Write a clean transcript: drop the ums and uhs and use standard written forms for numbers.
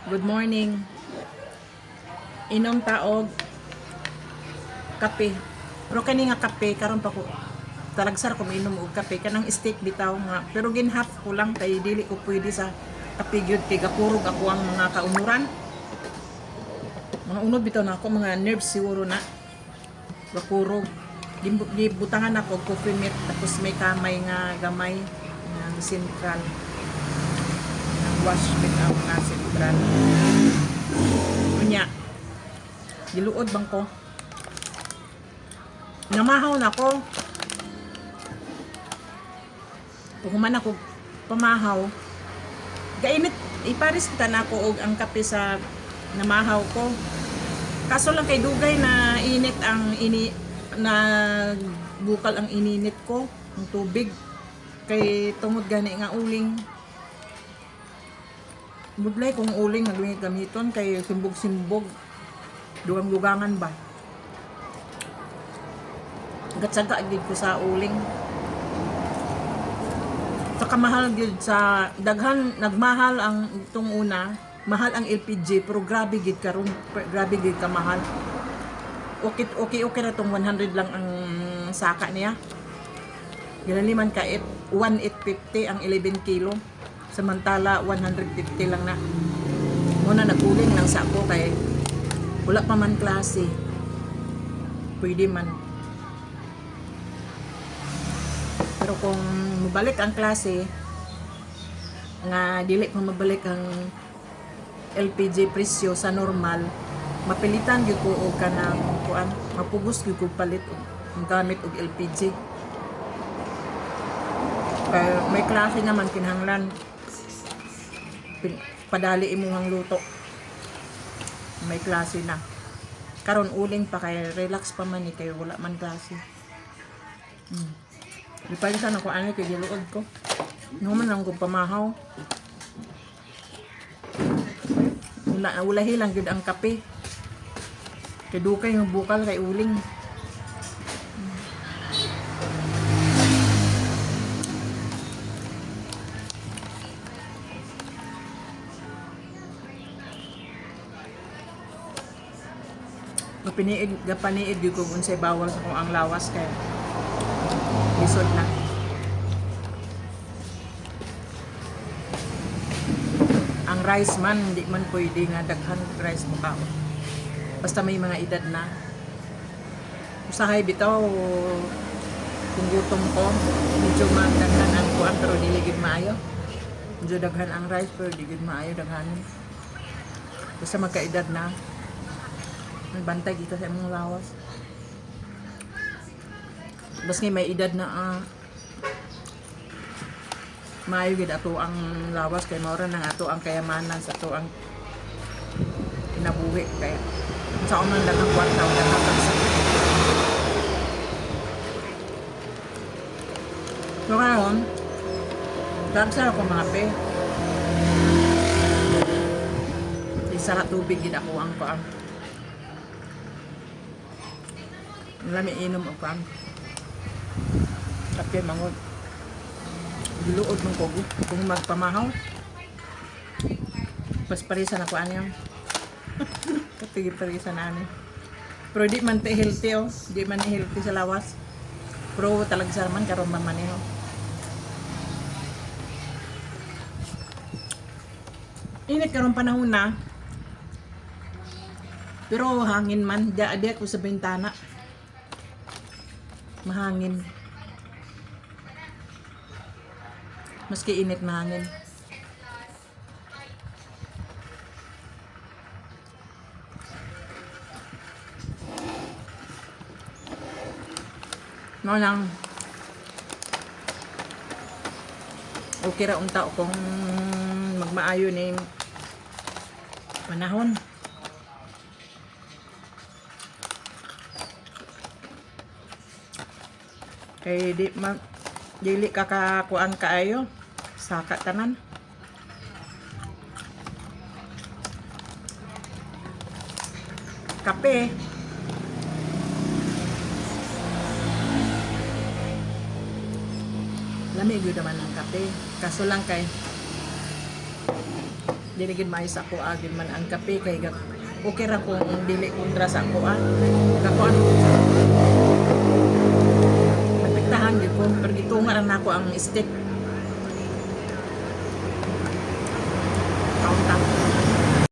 Good morning. Inom taog kape. Pero kani nga kape karon pa ko talagsar ko minom og kape kanang steak bitaw nga pero ginhalf ko lang kay dili ko pwede sa kape gyud kay gakurog ako ang mga kaunuran. Mga unod bitaw na ako mga nerves siguro na gakurog. Gibutangan ako og coffee mate tapos may kamay nga gamay ng sentral ng wash bitaw nga sentral. Unya giluod bang ko namahaw na ko human ako pamahaw gainit iparis kita na ako og ang kape sa namahaw ko kaso lang kay dugay na init ang na bukal ang ininit ko ang tubig kay tungod gani nga uling budlay kung uling gamiton kay simbog dugang-dugangan ba gatsaga gid ko sa uling sa kamahal gid sa daghan nagmahal ang itong una mahal ang LPG pero grabe gid karon grabe gid ka mahal okay na tong 100 lang ang saka niya ginaliman ka 1,850 ang 11 kilo samantala 150 lang na muna naguling lang sa ako kay wala pa man klase pwede man pero kung mabalik ang klase nga dili pa mabalik ang LPG presyo sa normal mapilitan gyud ko og kanang kuan mapugos gyud ko palit og gamit og LPG kay may klase naman kinahanglan padali imong luto may klase na karon uling pa kay relax pa man ni kay wala man klase Lipalisan ako ano kay giluod ko. Naman lang kong pamahaw. Wala hilang gyud ang kape. Kay dukay yung bukal kay uling. Gapaniid gyud ko unsay bawal sa kung ang lawas kay lisod na. Ang rice man, hindi man pwede nga daghan rice mo kao. Basta may mga edad na. Usahay bitaw, kung gutom ko, medyo daghan ang kuan pero dili gid maayo. Medyo daghan ang rice pero di gid maayo daghan. Basta magkaedad na. May bantay kita sa imong lawas. Bas nga may edad na maayo gid ato ang lawas kay maura nang ato ang kayamanan sa ato ang kinabuhi kay sa unang daghang kwarta wala na pagsa. So karon dagsa ako mga pe. Isara tubig gid ako ang kuan. Lami inom og kuan. Kape mangod giluod ng kogo kung magpamahaw pasparisan ako anyang kapigiparisan ani pero di man te healthy di man healthy sa lawas pero talaga sa man karon mamaneho init karon panahon na pero hangin man di ako sa bintana mahangin maski init na hangin. No lang. Okay ra unta kung magmaayo ni panahon. Kay dili kakakuan kaayo saka tanan kape lamig gyud naman ang kape kaso lang kay dili gid maayo sa ako agin man ang kape kay okay ra kung dili kontra sa ako kakuan matiktahan gyud ko pero gitunga ra nako ang steak